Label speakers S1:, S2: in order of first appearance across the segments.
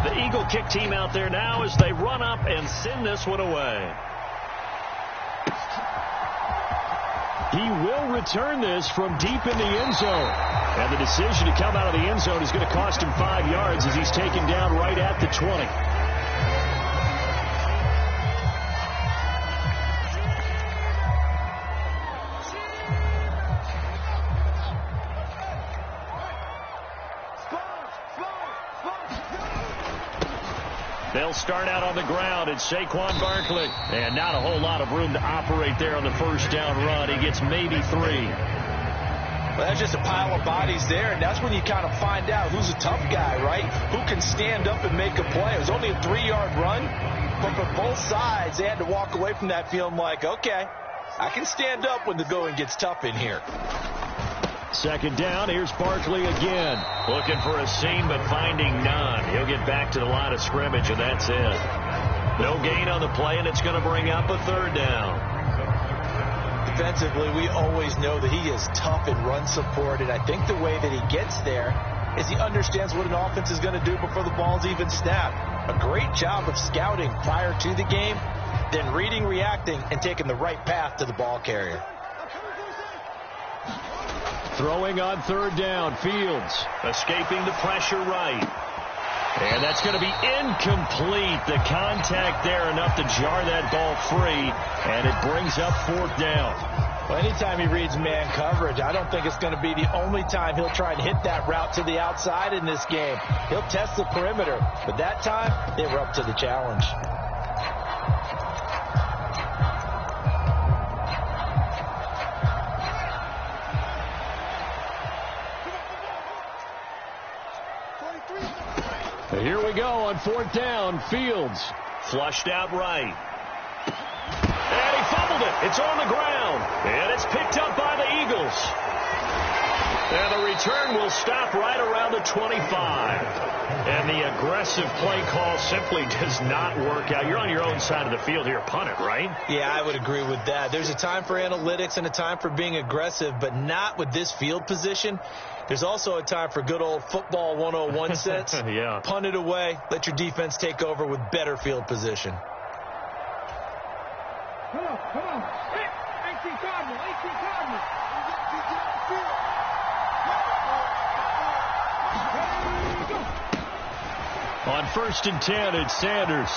S1: The Eagle kick team out there now as they run up and send this one away. He will return this from deep in the end zone. And the decision to come out of the end zone is going to cost him 5 yards as he's taken down right at the 20. They'll start out on the ground. It's Saquon Barkley. And not a whole lot of room to operate there on the first down run. He gets maybe 3.
S2: Well, that's just a pile of bodies there, and that's when you kind of find out who's a tough guy, right? Who can stand up and make a play. It was only a 3-yard run, but for both sides, they had to walk away from that feeling like, okay, I can stand up when the going gets tough in here.
S1: Second down, here's Barkley again. Looking for a seam, but finding none. He'll get back to the line of scrimmage, and that's it. No gain on the play, and it's going to bring up a third down.
S2: Defensively, we always know that he is tough in run support, and I think the way that he gets there is he understands what an offense is going to do before the ball's even snapped. A great job of scouting prior to the game, then reading, reacting, and taking the right path to the ball carrier.
S1: Throwing on third down, Fields escaping the pressure right. And that's going to be incomplete. The contact there enough to jar that ball free, and it brings up fourth down.
S2: Well, anytime he reads man coverage, I don't think it's going to be the only time he'll try and hit that route to the outside in this game. He'll test the perimeter, but that time they were up to the challenge.
S1: Here we go on fourth down. Fields flushed out right. And he fumbled it. It's on the ground. And it's picked up by the Eagles. And the return will stop right around the 25. And the aggressive play call simply does not work out. You're on your own side of the field here. Punt it, right?
S2: Yeah, I would agree with that. There's a time for analytics and a time for being aggressive, but not with this field position. There's also a time for good old football 101 sense.
S1: Yeah.
S2: Punt it away. Let your defense take over with better field position.
S3: Come on. 18 Cardinal.
S1: On 1st and 10, it's Sanders.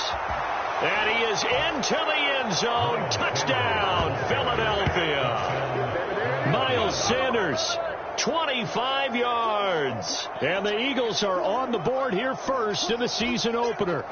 S1: And he is into the end zone. Touchdown, Philadelphia. Miles Sanders, 25 yards. And the Eagles are on the board here first in the season opener.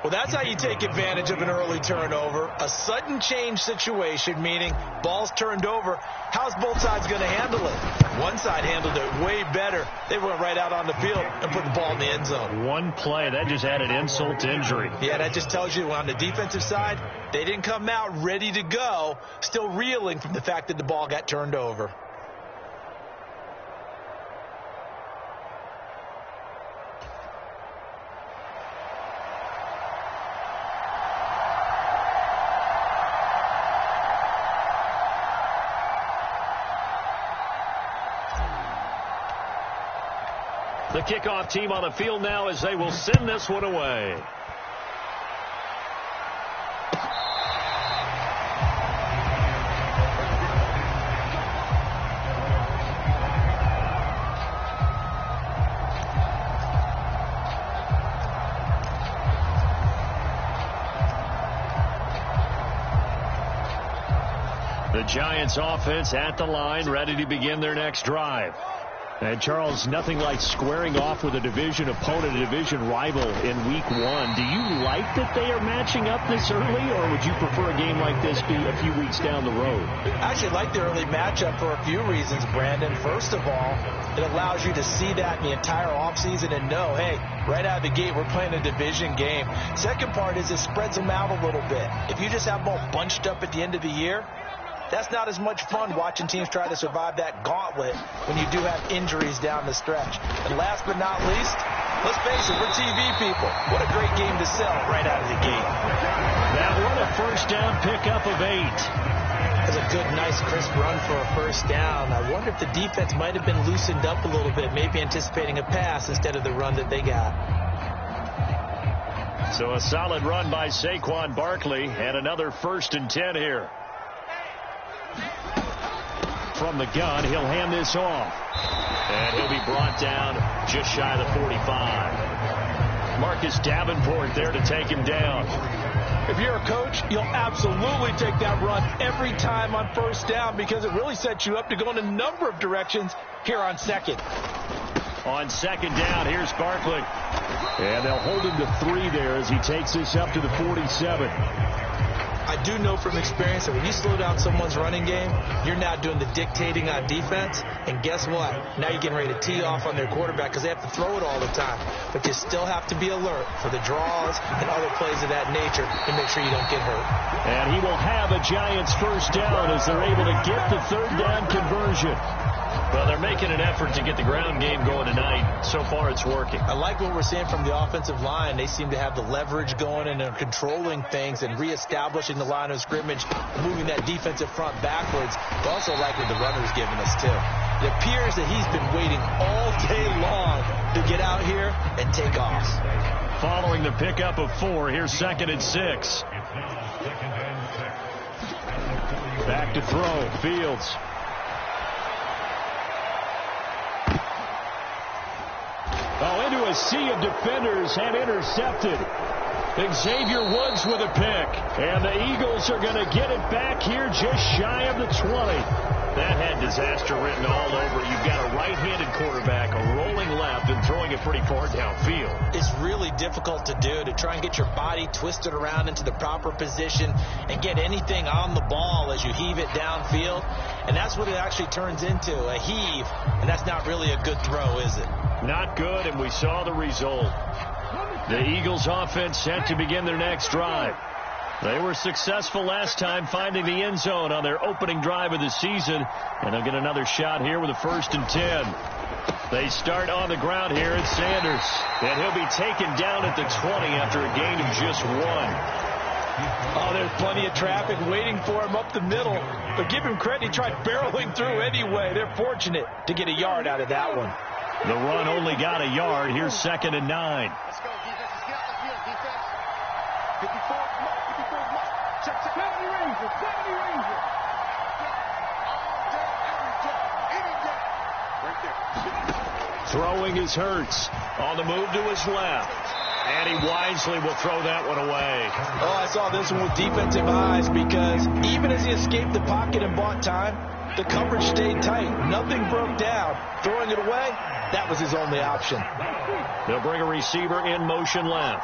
S2: Well, that's how you take advantage of an early turnover. A sudden change situation, meaning ball's turned over. How's both sides going to handle it? One side handled it way better. They went right out on the field and put the ball in the end zone.
S1: One play, that just added insult to injury.
S2: Yeah, that just tells you on the defensive side, they didn't come out ready to go, still reeling from the fact that the ball got turned over.
S1: The kickoff team on the field now as they will send this one away. The Giants offense at the line, ready to begin their next drive. And, Charles, nothing like squaring off with a division opponent, a division rival in week one. Do you like that they are matching up this early, or would you prefer a game like this be a few weeks down the road?
S2: I actually like the early matchup for a few reasons, Brandon. First of all, it allows you to see that in the entire offseason and know, hey, right out of the gate, we're playing a division game. Second part is it spreads them out a little bit. If you just have them all bunched up at the end of the year, that's not as much fun watching teams try to survive that gauntlet when you do have injuries down the stretch. And last but not least, let's face it, we're TV people. What a great game to sell right out of the gate.
S1: That one a first down pickup of 8.
S2: That's a good, nice, crisp run for a first down. I wonder if the defense might have been loosened up a little bit, maybe anticipating a pass instead of the run that they got.
S1: So a solid run by Saquon Barkley, and another 1st and 10 here. From the gun, he'll hand this off. And he'll be brought down just shy of the 45. Marcus Davenport there to take him down.
S2: If you're a coach, you'll absolutely take that run every time on first down because it really sets you up to go in a number of directions here on second.
S1: On second down, here's Barkley. And they'll hold him to 3 there as he takes this up to the 47.
S2: I do know from experience that when you slow down someone's running game, you're now doing the dictating on defense. And guess what? Now you're getting ready to tee off on their quarterback because they have to throw it all the time. But you still have to be alert for the draws and other plays of that nature to make sure you don't get hurt.
S1: And he will have a Giants first down as they're able to get the 3rd down conversion. Well, they're making an effort to get the ground game going tonight. So far, it's working.
S2: I like what we're seeing from the offensive line. They seem to have the leverage going and they're controlling things and reestablishing the line of scrimmage, moving that defensive front backwards. But also like what the runner's giving us, too. It appears that he's been waiting all day long to get out here and take off.
S1: Following the pickup of 4, here's 2nd and 6. Back to throw, Fields. Oh, into a sea of defenders and intercepted. Xavier Woods with a pick. And the Eagles are going to get it back here just shy of the 20. That had disaster written all over it. You've got a right-handed quarterback, a rolling left, and throwing it pretty far downfield.
S2: It's really difficult to do, to try and get your body twisted around into the proper position and get anything on the ball as you heave it downfield. And that's what it actually turns into, a heave. And that's not really a good throw, is it?
S1: Not good, and we saw the result. The Eagles offense set to begin their next drive. They were successful last time finding the end zone on their opening drive of the season, and they'll get another shot here with a 1st and 10. They start on the ground here at Sanders, and he'll be taken down at the 20 after a gain of just 1.
S2: Oh, there's plenty of traffic waiting for him up the middle. But give him credit, he tried barreling through anyway. They're fortunate to get a yard out of that one.
S1: The run only got a yard. Here's 2nd and 9.
S3: Let's go, defense. Let's get out the field, defense. 54, come on, 54, come on. Check, 70 Rangers, 70 Rangers. All day, every day, any day. Right there.
S1: Throwing is Hurts. On the move to his left. And he wisely will throw that one away.
S2: Oh, I saw this one with defensive eyes because even as he escaped the pocket and bought time, the coverage stayed tight. Nothing broke down. Throwing it away, that was his only option.
S1: They'll bring a receiver in motion left.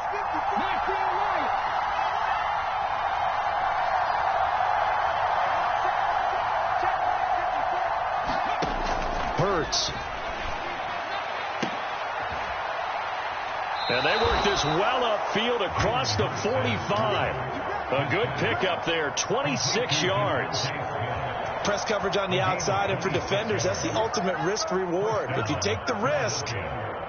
S1: Hurts. And they work this well upfield across the 45. A good pickup there, 26 yards.
S2: Press coverage on the outside, and for defenders, that's the ultimate risk-reward. If you take the risk,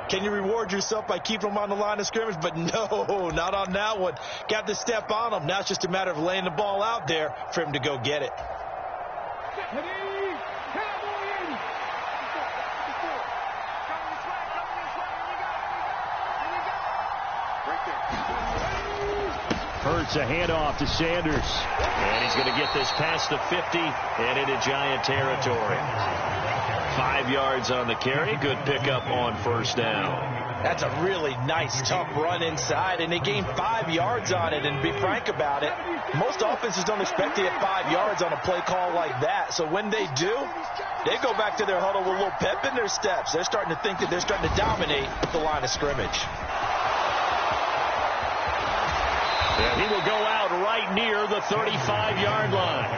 S2: can you reward yourself by keeping them on the line of scrimmage? But no, not on that one. Got to step on them. Now it's just a matter of laying the ball out there for him to go get it.
S1: Hurts a handoff to Sanders. And he's going to get this past the 50 and into Giant territory. 5 yards on the carry. Good pickup on first down.
S2: That's a really nice, tough run inside, and they gained 5 yards on it. And to be frank about it, most offenses don't expect to get 5 yards on a play call like that. So when they do, they go back to their huddle with a little pep in their steps. They're starting to think that they're starting to dominate the line of scrimmage.
S1: And he will go out right near the 35-yard line.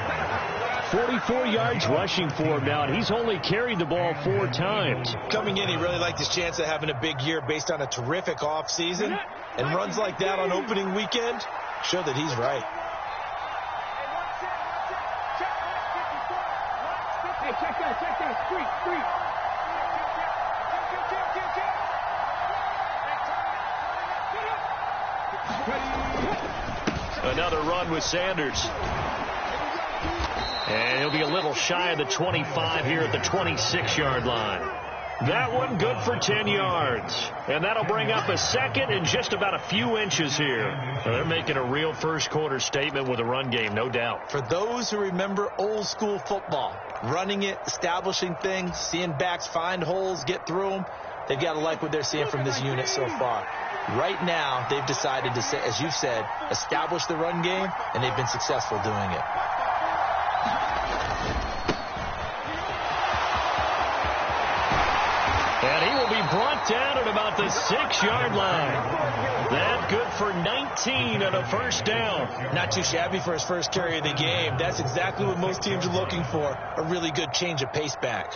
S1: 44 yards rushing for him now, and he's only carried the ball 4 times.
S2: Coming in, he really liked his chance of having a big year based on a terrific offseason. And runs like that on opening weekend show that he's right.
S3: Hey, check that. Street.
S1: Another run with Sanders. And he'll be a little shy of the 25 here at the 26-yard line. That one good for 10 yards. And that'll bring up a second in just about a few inches here. So they're making a real first-quarter statement with a run game, no doubt.
S2: For those who remember old-school football, running it, establishing things, seeing backs find holes, get through them, they've got to like what they're seeing from this unit so far. Right now, they've decided to, say, as you've said, establish the run game, and they've been successful doing it.
S1: And he will be brought down at about the 6-yard line. That good for 19 and a first down.
S2: Not too shabby for his first carry of the game. That's exactly what most teams are looking for, a really good change of pace back.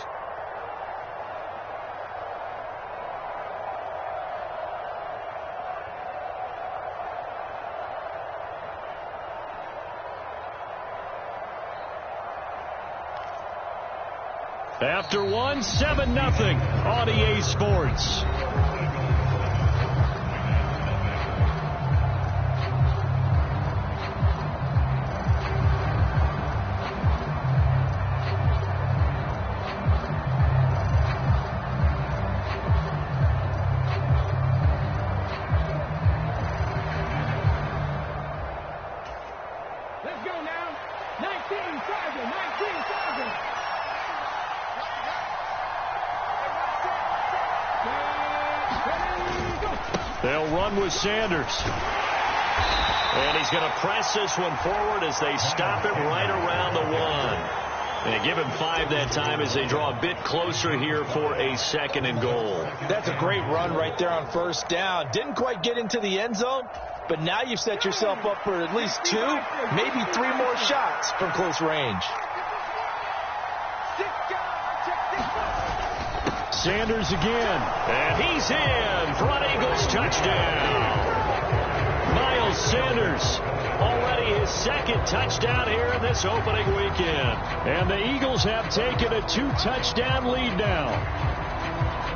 S1: After one, 7-0 on EA Sports.
S3: Let's go now. 19,000.
S1: They'll run with Sanders. And he's going to press this one forward as they stop it right around the 1. And give him 5 that time as they draw a bit closer here for a 2nd and goal.
S2: That's a great run right there on first down. Didn't quite get into the end zone, but now you've set yourself up for at least 2, maybe 3 more shots from close range.
S1: Sanders again, and he's in for an Eagles touchdown. Miles Sanders, already his 2nd touchdown here in this opening weekend. And the Eagles have taken a 2-touchdown lead now.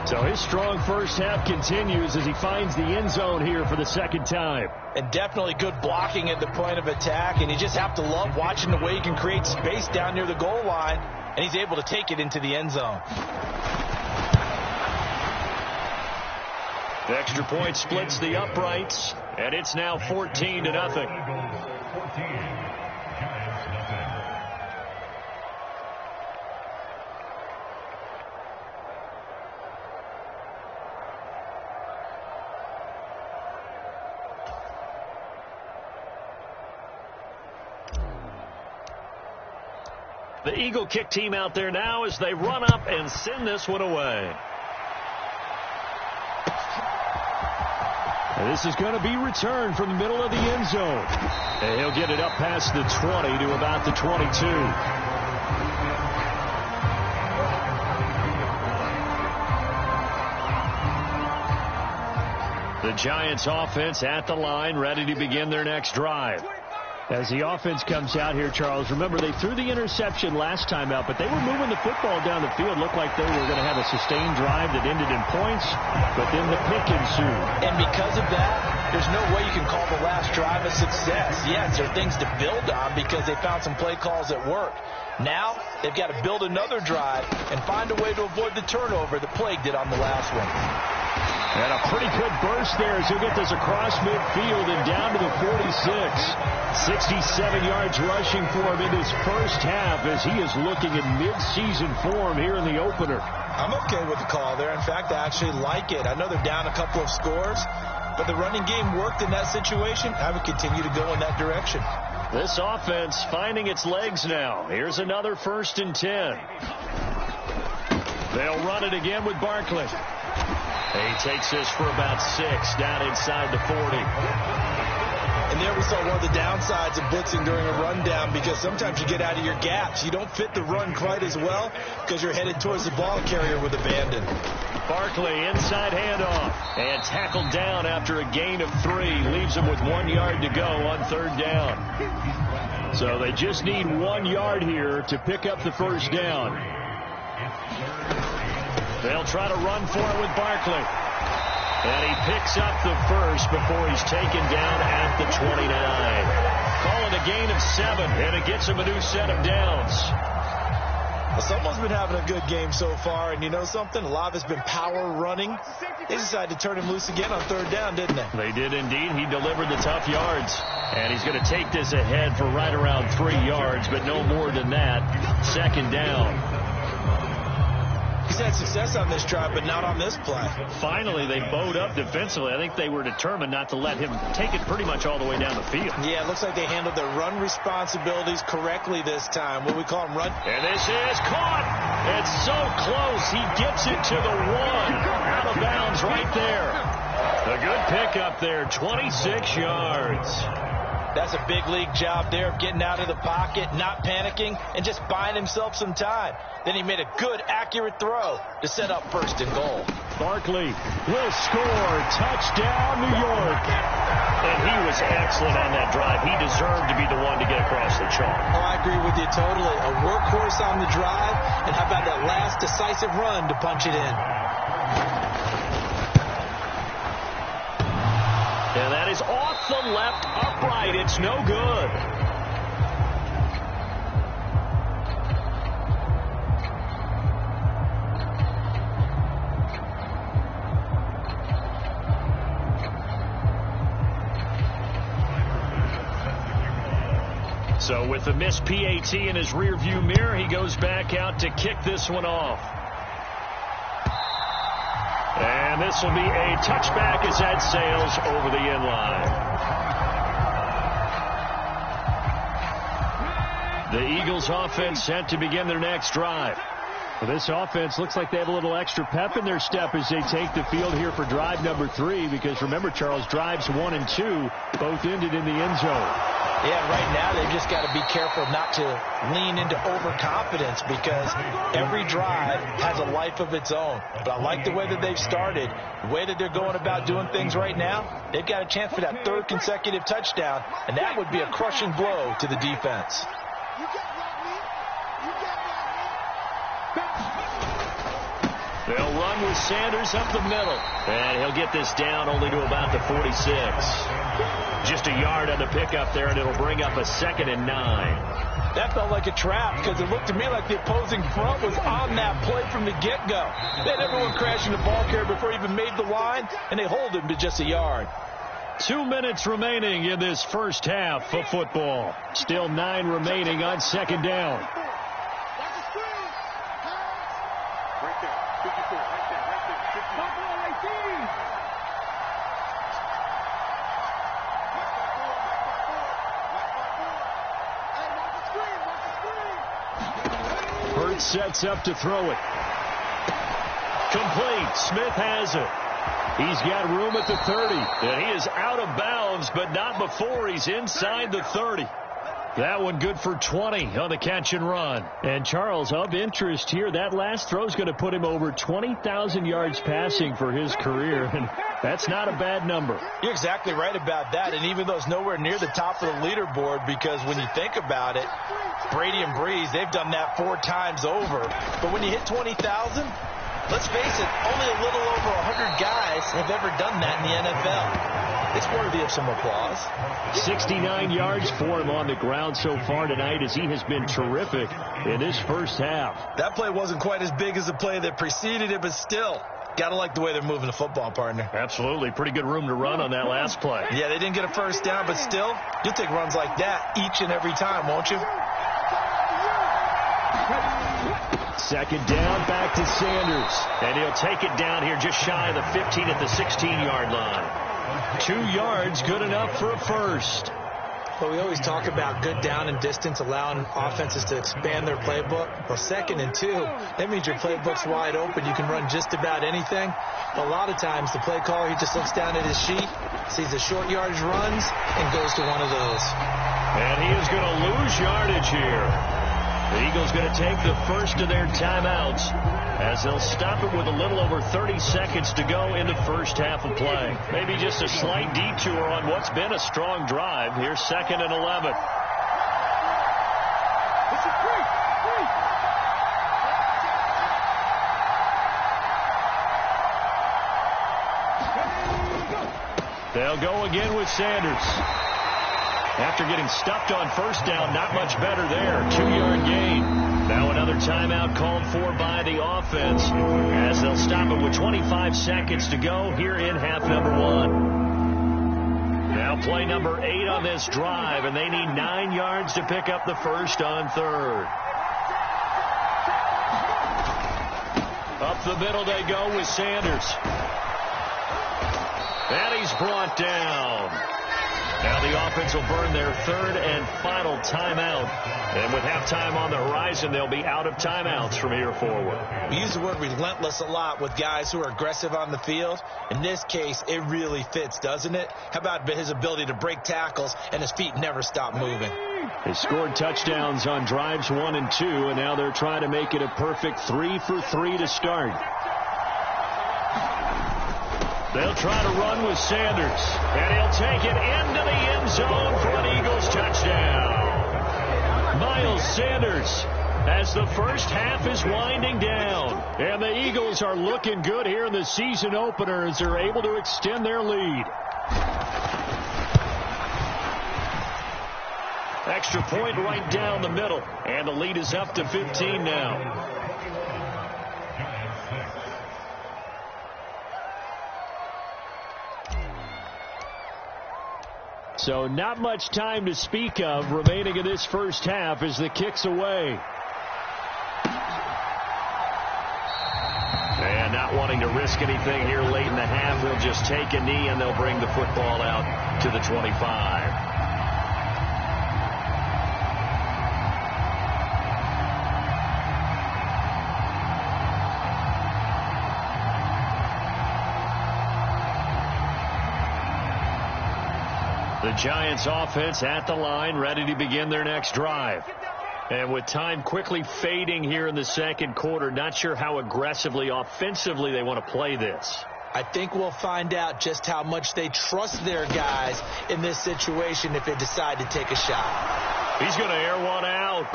S1: So his strong first half continues as he finds the end zone here for the 2nd time.
S2: And definitely good blocking at the point of attack, and you just have to love watching the way he can create space down near the goal line, and he's able to take it into the end zone.
S1: The extra point splits the uprights, and it's now 14-0. The Eagle kick team out there now as they run up and send this one away. And this is going to be returned from the middle of the end zone. And he'll get it up past the 20 to about the 22. The Giants offense at the line, ready to begin their next drive. As the offense comes out here, Charles, remember they threw the interception last time out, but they were moving the football down the field. Looked like they were going to have a sustained drive that ended in points, but then the pick ensued.
S2: And because of that, there's no way you can call the last drive a success. Yes, there are things to build on because they found some play calls that work. Now, they've got to build another drive and find a way to avoid the turnover that plagued it on the last one.
S1: And a pretty good burst there as he'll get this across midfield and down to the 46. 67 yards rushing for him in his first half as he is looking in mid-season form here in the opener.
S2: I'm okay with the call there. In fact, I actually like it. I know they're down a couple of scores, but the running game worked in that situation. I would continue to go in that direction.
S1: This offense finding its legs now. Here's another 1st and 10. They'll run it again with Barkley. He takes this for about 6 down inside the 40.
S2: And there we saw one of the downsides of blitzing during a rundown because sometimes you get out of your gaps. You don't fit the run quite as well because you're headed towards the ball carrier with abandon.
S1: Barkley inside handoff and tackled down after a gain of 3. Leaves him with 1 yard to go on 3rd down. So they just need 1 yard here to pick up the first down. They'll try to run for it with Barkley. And he picks up the first before he's taken down at the 29. calling a gain of 7, and it gets him a new set of downs.
S2: Well, someone's been having a good game so far, and you know something? A lot of it's been power running. They decided to turn him loose again on 3rd down, didn't they?
S1: They did indeed. He delivered the tough yards. And he's going to take this ahead for right around 3 yards, but no more than that. 2nd down.
S2: He's had success on this drive, but not on this play.
S1: Finally, they bowed up defensively. I think they were determined not to let him take it pretty much all the way down the field.
S2: Yeah, it looks like they handled their run responsibilities correctly this time. What we call them run.
S1: And this is caught. It's so close. He gets it to the 1. Out of bounds right there. A good pickup there, 26 yards.
S2: That's a big league job there of getting out of the pocket, not panicking, and just buying himself some time. Then he made a good, accurate throw to set up 1st and goal.
S1: Barkley will score. Touchdown, New York. And he was excellent on that drive. He deserved to be the one to get across the chalk.
S2: Oh, I agree with you totally. A workhorse on the drive, and how about that last decisive run to punch it in?
S1: And that is off the left upright. It's no good. So with the missed PAT in his rearview mirror, he goes back out to kick this one off. And this will be a touchback as that sails over the end line. The Eagles offense set to begin their next drive. Well, this offense looks like they have a little extra pep in their step as they take the field here for drive number 3, because remember, Charles, drives 1 and 2 both ended in the end zone.
S2: Yeah, right now they've just got to be careful not to lean into overconfidence, because every drive has a life of its own. But I like the way that they've started, the way that they're going about doing things right now. They've got a chance for that 3rd consecutive touchdown, and that would be a crushing blow to the defense.
S1: They'll run with Sanders up the middle. And he'll get this down only to about the 46. Just a yard on the pickup there, and it'll bring up a 2nd and 9.
S2: That felt like a trap, because it looked to me like the opposing front was on that play from the get-go. They had everyone crashing the ball carrier before he even made the line, and they hold him to just a yard.
S1: 2 minutes remaining in this first half of football. Still 9 remaining on 2nd down. Sets up to throw it. Complete. Smith has it. He's got room at the 30. And he is out of bounds, but not before he's inside the 30. That one good for 20 on the catch and run. And Charles, of interest here, that last throw is going to put him over 20,000 yards passing for his career. And that's not a bad number.
S2: You're exactly right about that. And even though it's nowhere near the top of the leaderboard, because when you think about it, Brady and Breeze, they've done that 4 times over. But when you hit 20,000, let's face it, only a little over 100 guys have ever done that in the NFL. It's worthy of some applause.
S1: 69 yards for him on the ground so far tonight, as he has been terrific in his first half.
S2: That play wasn't quite as big as the play that preceded it, but still, got to like the way they're moving the football, partner.
S1: Absolutely. Pretty good room to run on that last play.
S2: Yeah, they didn't get a first down, but still, you'll take runs like that each and every time, won't you?
S1: 2nd down, back to Sanders. And he'll take it down here just shy of the 15 at the 16-yard line. 2 yards, good enough for a first.
S2: Well, we always talk about good down and distance, allowing offenses to expand their playbook. Well, 2nd and 2, that means your playbook's wide open. You can run just about anything. A lot of times, the play caller, he just looks down at his sheet, sees the short yardage runs, and goes to one of those.
S1: And he is going to lose yardage here. The Eagles going to take the first of their timeouts, as they'll stop it with a little over 30 seconds to go into first half of play. Maybe just a slight detour on what's been a strong drive. Here's 2nd and 11. They'll go again with Sanders. After getting stuffed on first down, not much better there. 2-yard gain. Now another timeout called for by the offense as they'll stop it with 25 seconds to go here in half number 1. Now play number 8 on this drive, and they need 9 yards to pick up the first on third. Up the middle they go with Sanders. And he's brought down. Now the offense will burn their third and final timeout. And with halftime on the horizon, they'll be out of timeouts from here forward.
S2: We use the word relentless a lot with guys who are aggressive on the field. In this case, it really fits, doesn't it? How about his ability to break tackles and his feet never stop moving?
S1: They scored touchdowns on drives 1 and 2, and now they're trying to make it a perfect 3 for 3 to start. They'll try to run with Sanders, and he'll take it into the end zone for an Eagles touchdown. Miles Sanders, as the first half is winding down, and the Eagles are looking good here in the season opener as they're able to extend their lead. Extra point right down the middle, and the lead is up to 15 now. So not much time to speak of remaining in this first half as the kick's away. And not wanting to risk anything here late in the half, they'll just take a knee and they'll bring the football out to the 25. The Giants offense at the line, ready to begin their next drive. And with time quickly fading here in the second quarter, not sure how aggressively, offensively they want to play this.
S2: I think we'll find out just how much they trust their guys in this situation if they decide to take a shot.
S1: He's going to air one out.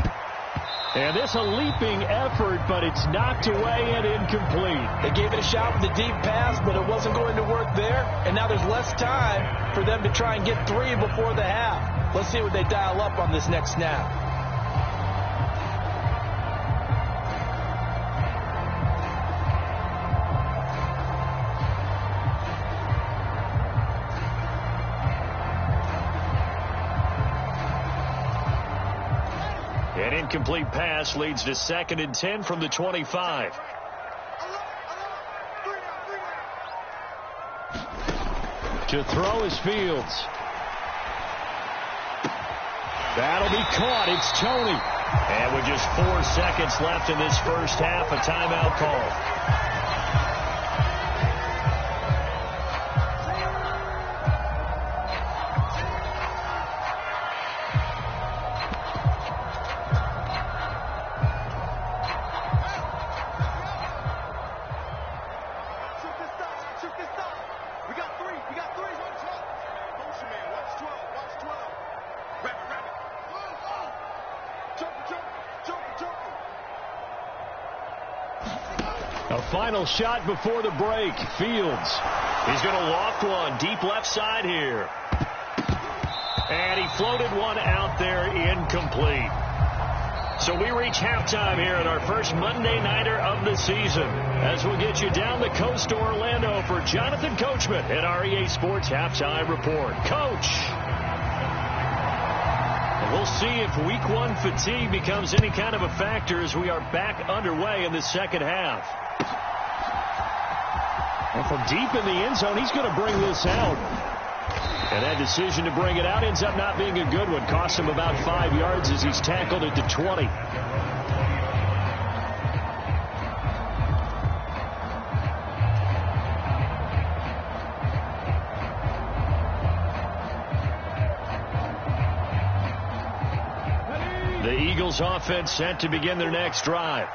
S1: And this a leaping effort, but it's knocked away and incomplete.
S2: They gave it a shot with the deep pass, but it wasn't going to work there. And now there's less time for them to try and get 3 before the half. Let's see what they dial up on this next snap.
S1: An incomplete pass leads to 2nd and 10 from the 25. To throw is Fields. That'll be caught. It's Tony. And with just 4 seconds left in this first half, a timeout call. A final shot before the break. Fields. He's going to loft one deep left side here. And he floated one out there, incomplete. So we reach halftime here at our first Monday Nighter of the season. As we'll get you down the coast to Orlando for Jonathan Coachman at our EA Sports Halftime Report. Coach. We'll see if week 1 fatigue becomes any kind of a factor as we are back underway in the second half. And from deep in the end zone, he's going to bring this out. And that decision to bring it out ends up not being a good one. Costs him about 5 yards as he's tackled at the 20. The Eagles offense set to begin their next drive.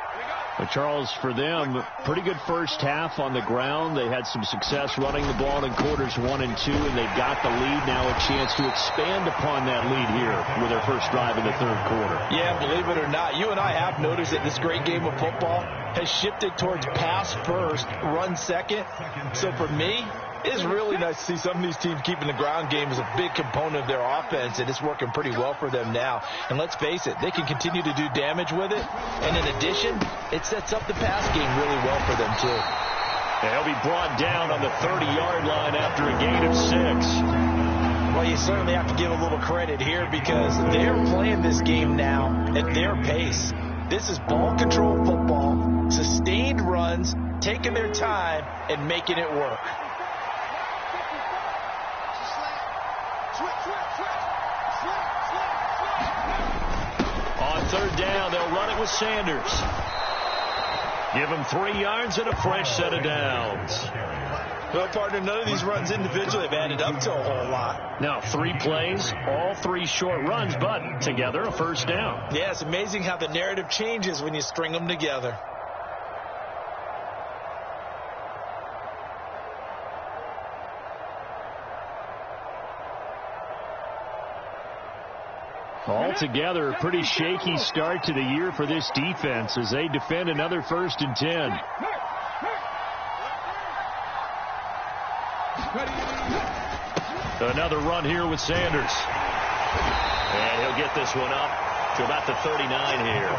S1: But Charles, for them, pretty good first half on the ground. They had some success running the ball in quarters 1 and 2, and they've got the lead now, a chance to expand upon that lead here with their first drive in the third quarter.
S2: Yeah, believe it or not, you and I have noticed that this great game of football has shifted towards pass first, run second. So for me, It's really nice to see some of these teams keeping the ground game as a big component of their offense, and it's working pretty well for them now. And let's face it, they can continue to do damage with it. And in addition, it sets up the pass game really well for them, too.
S1: He'll be brought down on the 30-yard line after a gain of 6.
S2: Well, you certainly have to give a little credit here because they're playing this game now at their pace. This is ball control football, sustained runs, taking their time, and making it work.
S1: On 3rd down, they'll run it with Sanders. Give him 3 yards and a fresh set of downs.
S2: Well, partner, none of these runs individually have added up to a whole lot.
S1: Now, 3 plays, all 3 short runs, but together a first down.
S2: Yeah, it's amazing how the narrative changes when you string them together.
S1: Altogether, a pretty shaky start to the year for this defense as they defend another 1st and 10. Another run here with Sanders. And he'll get this one up to about the 39 here.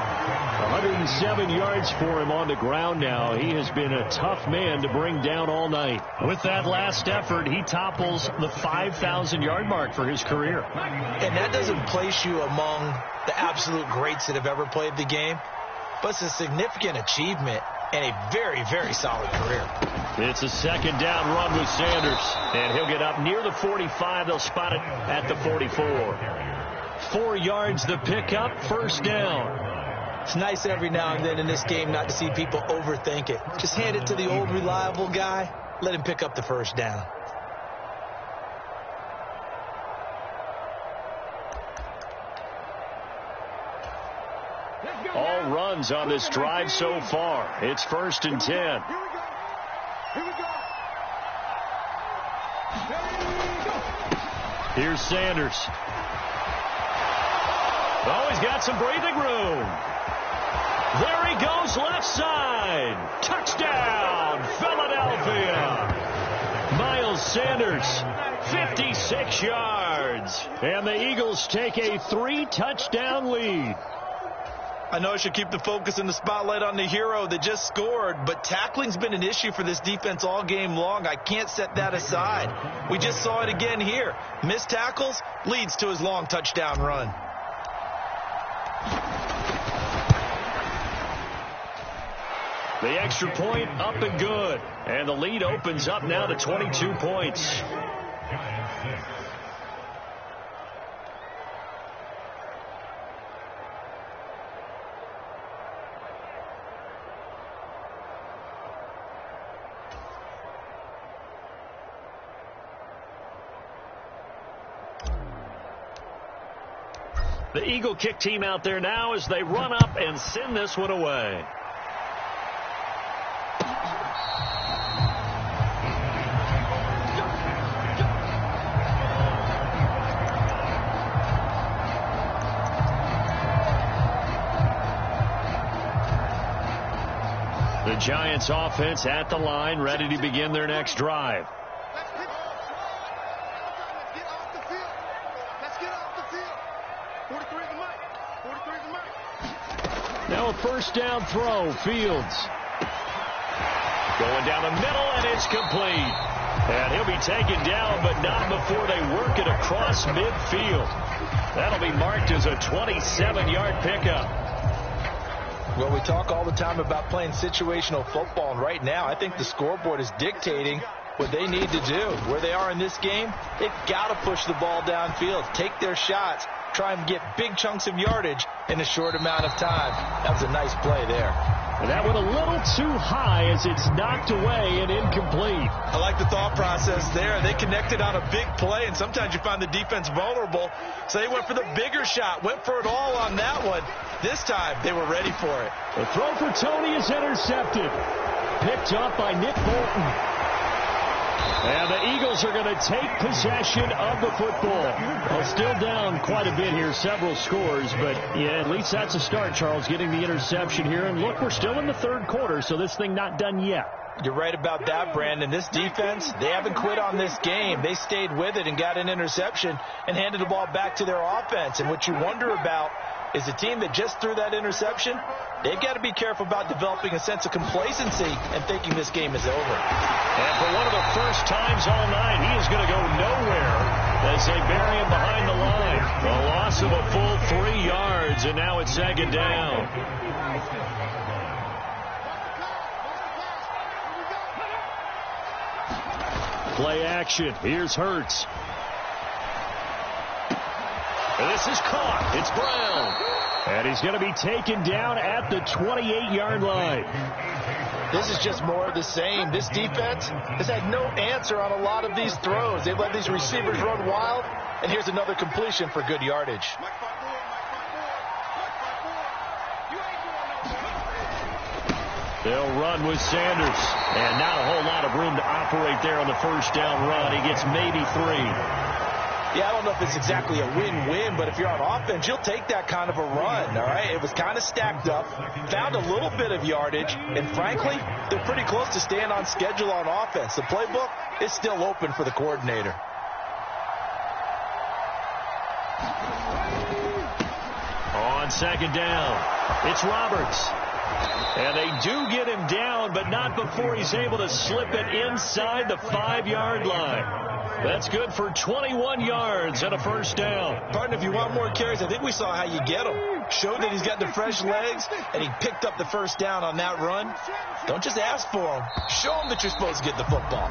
S1: 107 yards for him on the ground now. He has been a tough man to bring down all night. With that last effort, he topples the 5,000-yard mark for his career.
S2: And that doesn't place you among the absolute greats that have ever played the game, but it's a significant achievement and a very, very solid career.
S1: It's a 2nd down run with Sanders, and he'll get up near the 45. They'll spot it at the 44. 4 yards the pickup, 1st down.
S2: It's nice every now and then in this game not to see people overthink it. Just hand it to the old reliable guy. Let him pick up the 1st down.
S1: All runs on this drive so far. It's 1st and 10.
S3: Here we go.
S1: Here's Sanders. Oh, he's got some breathing room. There he goes, left side. Touchdown, Philadelphia. Miles Sanders, 56 yards. And the Eagles take a 3-touchdown lead.
S2: I know I should keep the focus and the spotlight on the hero that just scored, but tackling's been an issue for this defense all game long. I can't set that aside. We just saw it again here. Missed tackles leads to his long touchdown run.
S1: The extra point up and good. And the lead opens up now to 22 points. The Eagle kick team out there now as they run up and send this one away. The Giants offense at the line, ready to begin their next drive. Now a 1st down throw, Fields. Going down the middle, and it's complete. And he'll be taken down, but not before they work it across midfield. That'll be marked as a 27-yard pickup.
S2: Well, we talk all the time about playing situational football, and right now I think the scoreboard is dictating what they need to do. Where they are in this game, they've got to push the ball downfield, take their shots, try and get big chunks of yardage in a short amount of time. That was a nice play there.
S1: And that went a little too high as it's knocked away and incomplete.
S2: I like the thought process there. They connected on a big play, and sometimes you find the defense vulnerable. So they went for the bigger shot, went for it all on that one. This time, they were ready for it.
S1: The throw for Tony is intercepted. Picked up by Nick Bolton. And the Eagles are going to take possession of the football. Well, still down quite a bit here, several scores, but yeah, at least that's a start, Charles, getting the interception here. And look, we're still in the 3rd quarter, so this thing not done yet.
S2: You're right about that, Brandon. This defense, they haven't quit on this game. They stayed with it and got an interception and handed the ball back to their offense. And what you wonder about is a team that just threw that interception, they've got to be careful about developing a sense of complacency and thinking this game is over.
S1: And for one of the first times all night, he is going to go nowhere as they bury him behind the line. A loss of a full 3 yards, and now it's second down. Play action. Here's Hurts. And this is caught. It's Brown. And he's going to be taken down at the 28-yard line.
S2: This is just more of the same. This defense has had no answer on a lot of these throws. They've let these receivers run wild, and here's another completion for good yardage.
S1: They'll run with Sanders. And not a whole lot of room to operate there on the first down run. He gets maybe 3.
S2: Yeah, I don't know if it's exactly a win-win, but if you're on offense, you'll take that kind of a run, all right? It was kind of stacked up, found a little bit of yardage, and frankly, they're pretty close to staying on schedule on offense. The playbook is still open for the coordinator.
S1: On second down, it's Roberts. And they do get him down, but not before he's able to slip it inside the 5-yard line. That's good for 21 yards and a first down.
S2: Partner, if you want more carries, I think we saw how you get him. Showed that he's got the fresh legs, and he picked up the first down on that run. Don't just ask for him. Show him that you're supposed to get the football.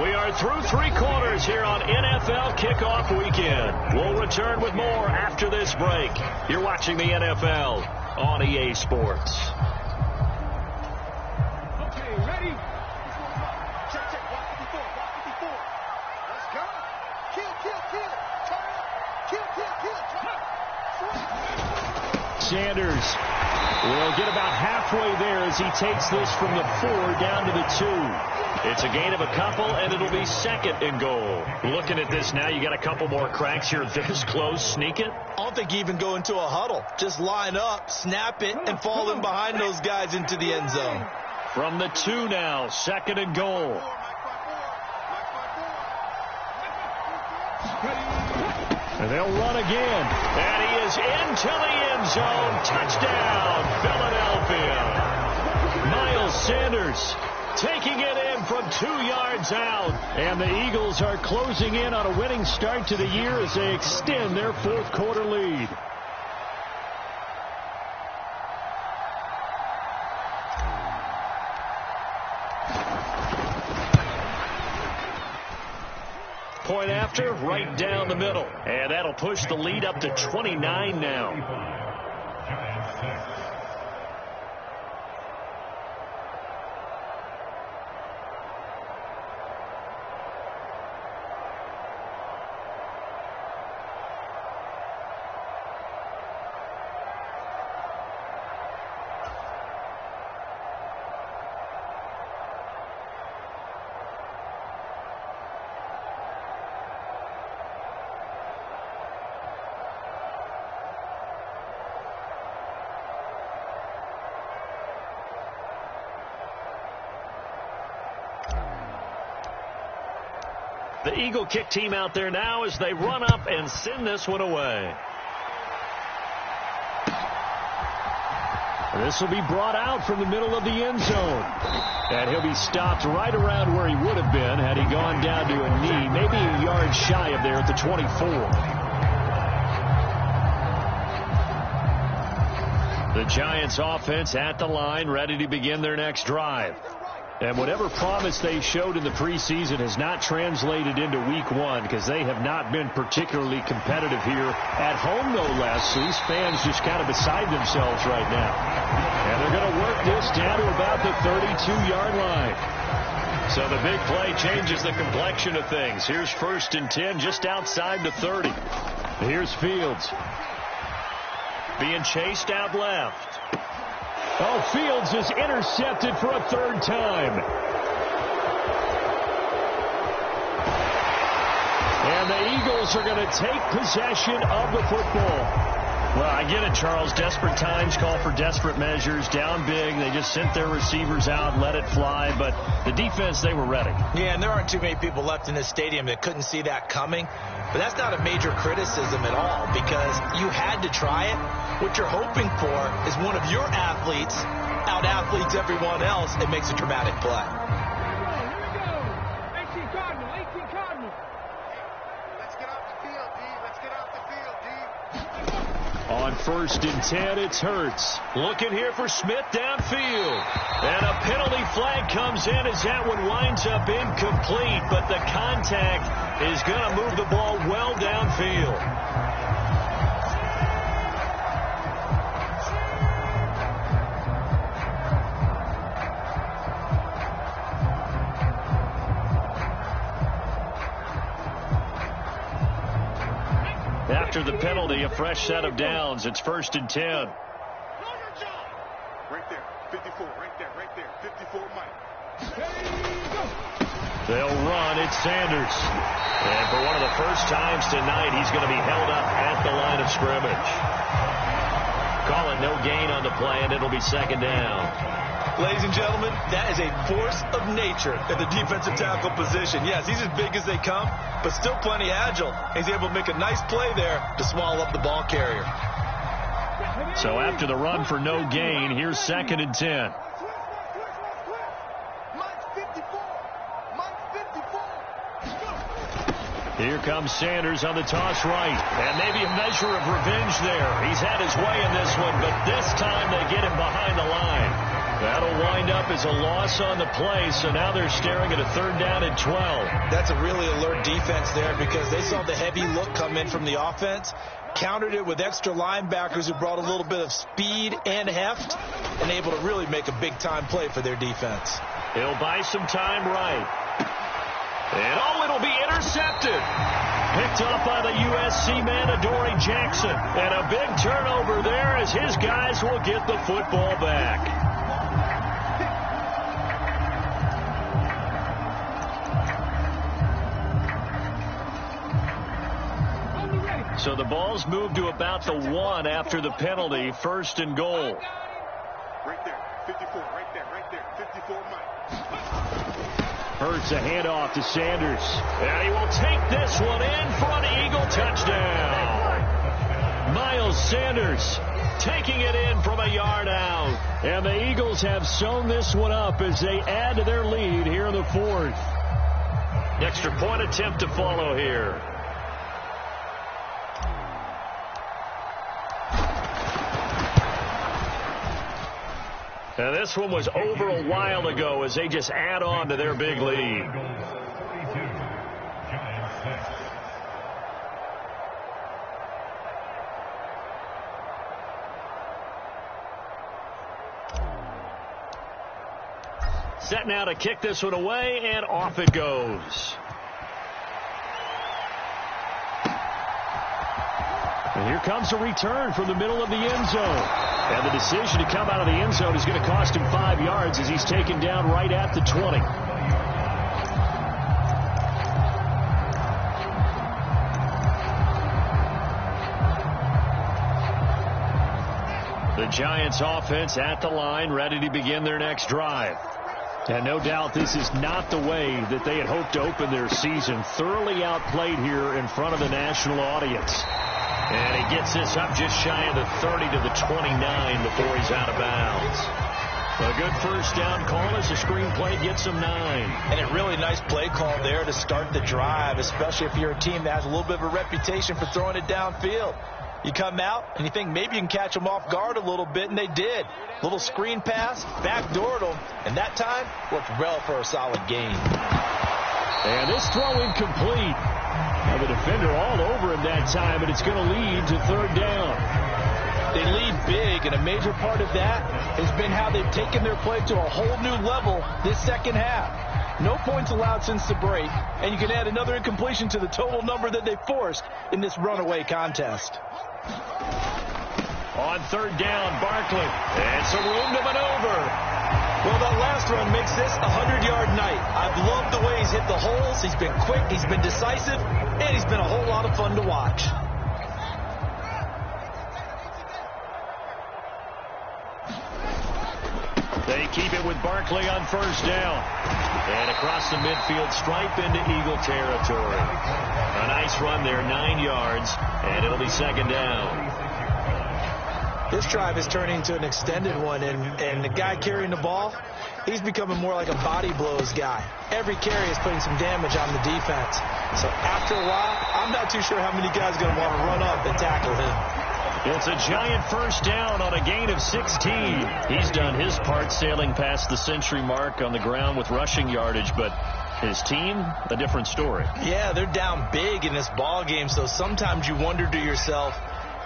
S1: We are through 3 quarters here on NFL Kickoff Weekend. We'll return with more after this break. You're watching the NFL on EA Sports. Sanders will get about halfway there as he takes this from the 4 down to the 2. It's a gain of a couple, and it'll be second and goal. Looking at this now, you got a couple more cracks here this close. Sneak it?
S2: I don't think you even go into a huddle. Just line up, snap it, and fall in behind those guys into the end zone.
S1: From the 2 now, second and goal. And they'll run again. And he is into the end zone. Touchdown, Philadelphia. Miles Sanders taking it in from 2 yards out. And the Eagles are closing in on a winning start to the year as they extend their 4th quarter lead. Point after, right down the middle. And that'll push the lead up to 29 now. The Eagle kick team out there now as they run up and send this one away. This will be brought out from the middle of the end zone. And he'll be stopped right around where he would have been had he gone down to a knee, maybe a yard shy of there at the 24. The Giants offense at the line, ready to begin their next drive. And whatever promise they showed in the preseason has not translated into week 1 because they have not been particularly competitive here at home, no less. So these fans just kind of beside themselves right now. And they're going to work this down to about the 32-yard line. So the big play changes the complexion of things. Here's 1st and 10 just outside the 30. Here's Fields. Being chased out left. Oh, Fields is intercepted for a 3rd time. And the Eagles are going to take possession of the football. Well, I get it, Charles. Desperate times call for desperate measures. Down big. They just sent their receivers out, let it fly. But the defense, they were ready.
S2: Yeah, and there aren't too many people left in this stadium that couldn't see that coming. But that's not a major criticism at all because you had to try it. What you're hoping for is one of your athletes out-athletes everyone else and makes a dramatic play.
S3: Here we go. 18 Cardinal. Let's get off the field, D. Let's get off the field, D.
S1: On 1st and 10, it's Hurts. Looking here for Smith downfield. And a penalty flag comes in as that one winds up incomplete. But the contact is going to move the ball well downfield. After the penalty, a fresh set of downs. It's 1st and 10.
S3: Right there. 54. Right there. 54, Mike.
S1: They'll run. It's Sanders. And for one of the first times tonight, he's going to be held up at the line of scrimmage. Call it no gain on the play, and it'll be 2nd down.
S2: Ladies and gentlemen, that is a force of nature at the defensive tackle position. Yes, he's as big as they come, but still plenty agile. He's able to make a nice play there to swallow up the ball carrier.
S1: So after the run for no gain, here's 2nd and 10. Here comes Sanders on the toss right. And maybe a measure of revenge there. He's had his way in this one, but this time they get him behind the line. That'll wind up as a loss on the play, so now they're staring at a 3rd down and 12.
S2: That's a really alert defense there because they saw the heavy look come in from the offense, countered it with extra linebackers who brought a little bit of speed and heft, and able to really make a big-time play for their defense.
S1: He'll buy some time right. And it'll be intercepted. Picked off by the USC man, Adoree Jackson. And a big turnover there as his guys will get the football back. So the ball's moved to about the 1 after the penalty. 1st and goal.
S3: Right there. 54. Right there. 54, Mike.
S1: Hurts a handoff to Sanders. And he will take this one in for an Eagle touchdown. Miles Sanders taking it in from a yard out. And the Eagles have sewn this one up as they add to their lead here in the 4th. Extra point attempt to follow here. And this one was over a while ago as they just add on to their big lead. Set now to kick this one away, and off it goes. And here comes a return from the middle of the end zone. And the decision to come out of the end zone is going to cost him 5 yards as he's taken down right at the 20. The Giants offense at the line, ready to begin their next drive. And no doubt this is not the way that they had hoped to open their season. Thoroughly outplayed here in front of the national audience. And he gets this up just shy of the 30 to the 29 before he's out of bounds. A good first down call as the screen play gets him 9.
S2: And a really nice play call there to start the drive, especially if you're a team that has a little bit of a reputation for throwing it downfield. You come out and you think maybe you can catch them off guard a little bit, and they did. Little screen pass, backdoored them, and that time worked well for a solid gain.
S1: And this throw incomplete. Now the defender all over him that time, and it's going to lead to 3rd down.
S2: They lead big, and a major part of that has been how they've taken their play to a whole new level this second half. No points allowed since the break, and you can add another incompletion to the total number that they forced in this runaway contest.
S1: On 3rd down, Barkley. And some room to maneuver.
S2: Well, that last run makes this a 100-yard night. I've loved the way he's hit the holes. He's been quick, he's been decisive, and he's been a whole lot of fun to watch.
S1: keep it with Barkley on first down. And across the midfield stripe into Eagle territory. A nice run there, 9 yards, and it'll be second down.
S2: This drive is turning into an extended one, and the guy carrying the ball, he's becoming more like a body blows guy. Every carry is putting some damage on the defense. So after a while, I'm not too sure how many guys are going to want to run up and tackle him.
S1: It's a giant first down on a gain of 16. He's done his part sailing past the century mark on the ground with rushing yardage, but his team, a different story.
S2: Yeah, they're down big in this ball game, so sometimes you wonder to yourself,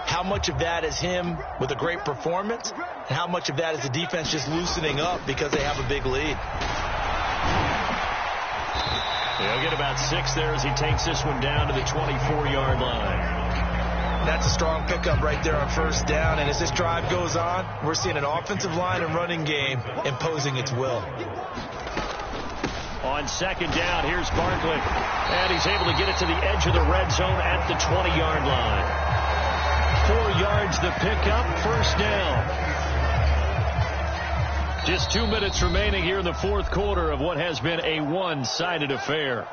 S2: how much of that is him with a great performance, and how much of that is the defense just loosening up because they have a big lead.
S1: He'll get about 6 there as he takes this one down to the 24-yard line.
S2: That's a strong pickup right there on first down, and as this drive goes on, we're seeing an offensive line and running game imposing its will.
S1: On second down, here's Barkley, and he's able to get it to the edge of the red zone at the 20-yard line. 4 yards the pickup, first down. Just 2 minutes remaining here in the fourth quarter of what has been a one-sided affair.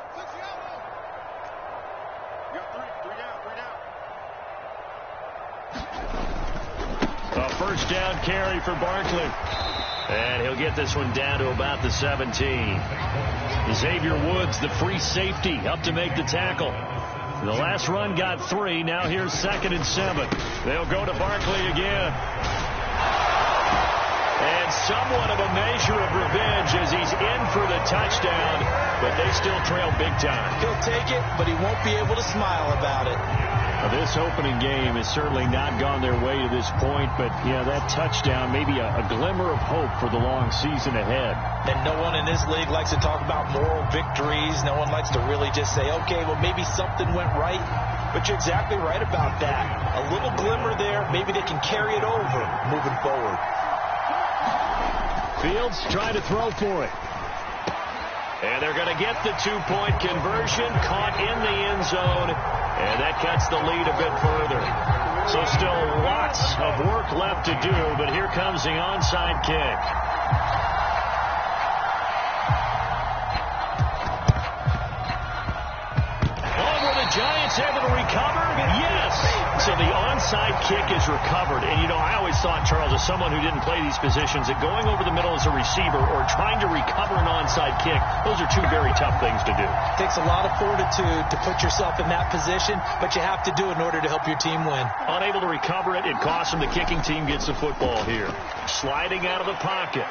S1: A first down carry for Barkley. And he'll get this one down to about the 17. Xavier Woods, the free safety, up to make the tackle. The last run got 3. Now here's 2nd and 7. They'll go to Barkley again. And somewhat of a measure of revenge as he's in for the touchdown, but they still trail big time.
S2: He'll take it, but he won't be able to smile about it.
S1: This opening game has certainly not gone their way to this point, but, yeah, that touchdown, maybe a glimmer of hope for the long season ahead.
S2: And no one in this league likes to talk about moral victories. No one likes to really just say, okay, well, maybe something went right. But you're exactly right about that. A little glimmer there. Maybe they can carry it over moving forward.
S1: Fields trying to throw for it. And they're going to get the 2-point conversion, caught in the end zone, and that cuts the lead a bit further. So still lots of work left to do, but here comes the onside kick. Oh, were the Giants able to recover? Yes! So the onside kick is recovered. And, you know, I always thought, Charles, as someone who didn't play these positions, that going over the middle as a receiver or trying to recover an onside kick, those are 2 very tough things to do.
S2: It takes a lot of fortitude to put yourself in that position, but you have to do it in order to help your team win.
S1: Unable to recover it, it costs them. The kicking team gets the football here. Sliding out of the pocket.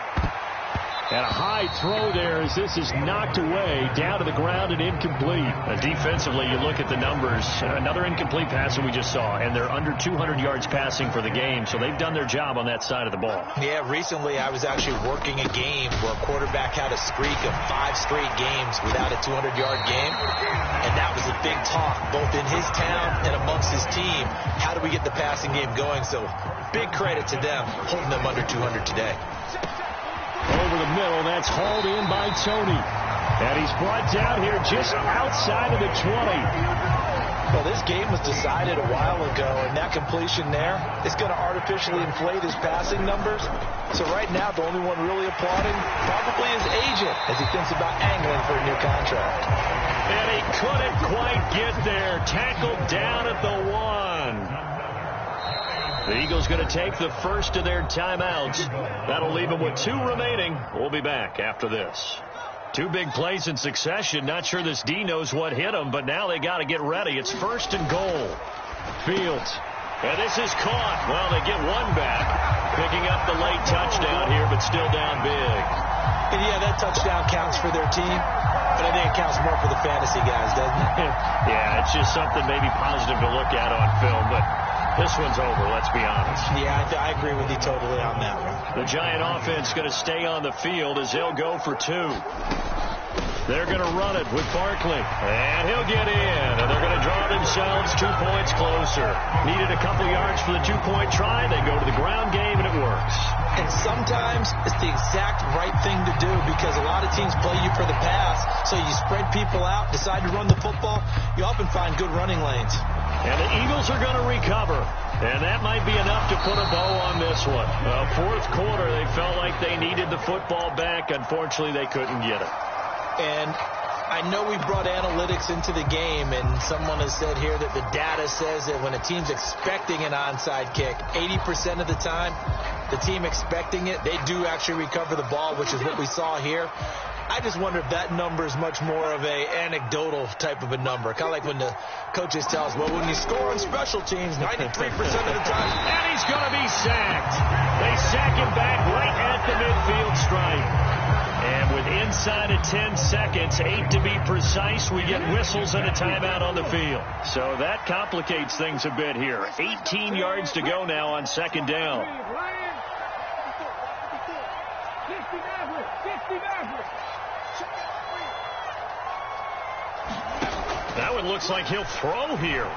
S1: And a high throw there as this is knocked away, down to the ground and incomplete. Defensively, you look at the numbers. Another incomplete pass that we just saw, and they're under 200 yards passing for the game, so they've done their job on that side of the ball.
S2: Yeah, recently I was actually working a game where a quarterback had a streak of 5 straight games without a 200-yard game, and that was a big talk, both in his town and amongst his team. How do we get the passing game going? So big credit to them, holding them under 200 today.
S1: Over the middle, that's hauled in by Tony. And he's brought down here just outside of the 20.
S2: Well, this game was decided a while ago, and that completion there is going to artificially inflate his passing numbers. So right now, the only one really applauding probably his agent as he thinks about angling for a new contract.
S1: And he couldn't quite get there. Tackled down at the 1. The Eagles going to take the first of their timeouts. That'll leave them with 2 remaining. We'll be back after this. 2 big plays in succession. Not sure this D knows what hit them, but now they got to get ready. It's 1st and goal. Fields. And this is caught. Well, they get 1 back. Picking up the late touchdown here, but still down big.
S2: And yeah, that touchdown counts for their team, but I think it counts more for the fantasy guys, doesn't it?
S1: Yeah, it's just something maybe positive to look at on film, but this one's over, let's be honest.
S2: Yeah, I agree with you totally on that one.
S1: The Giant offense going to stay on the field as they'll go for 2. They're going to run it with Barkley. And he'll get in. And they're going to draw themselves 2 points closer. Needed a couple yards for the 2-point try. They go to the ground game, and it works.
S2: And sometimes it's the exact right thing to do because a lot of teams play you for the pass. So you spread people out, decide to run the football. You often find good running lanes.
S1: And the Eagles are going to recover. And that might be enough to put a bow on this one. Fourth quarter, they felt like they needed the football back. Unfortunately, they couldn't get it.
S2: And I know we brought analytics into the game, and someone has said here that the data says that when a team's expecting an onside kick, 80% of the time, the team expecting it, they do actually recover the ball, which is what we saw here. I just wonder if that number is much more of a anecdotal type of a number. Kind of like when the coaches tell us, well, when you score on special teams, 93% of the time.
S1: And he's going to be sacked. They sack him back right at the midfield stripe. And with inside of 10 seconds, 8 to be precise, we get whistles and a timeout on the field. So that complicates things a bit here. 18 yards to go now on second down. That one looks like he'll throw here.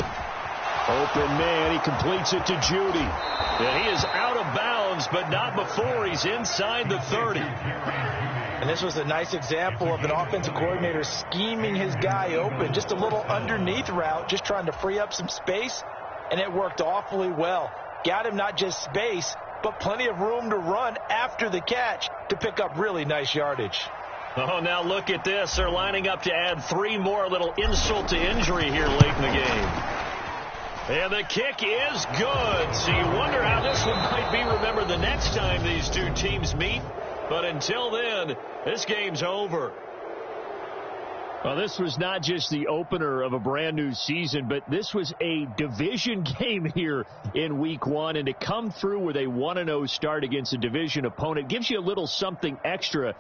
S1: Open man, he completes it to Judy. And he is out of bounds, but not before he's inside the 30.
S2: And this was a nice example of an offensive coordinator scheming his guy open. Just a little underneath route, just trying to free up some space, and it worked awfully well. Got him not just space, but plenty of room to run after the catch to pick up really nice yardage.
S1: Oh, now look at this. They're lining up to add 3 more, a little insult to injury here late in the game. And the kick is good. So you wonder how this one might be remembered the next time these two teams meet. But until then, this game's over. Well, this was not just the opener of a brand new season, but this was a division game here in week 1. And to come through with a 1-0 start against a division opponent gives you a little something extra.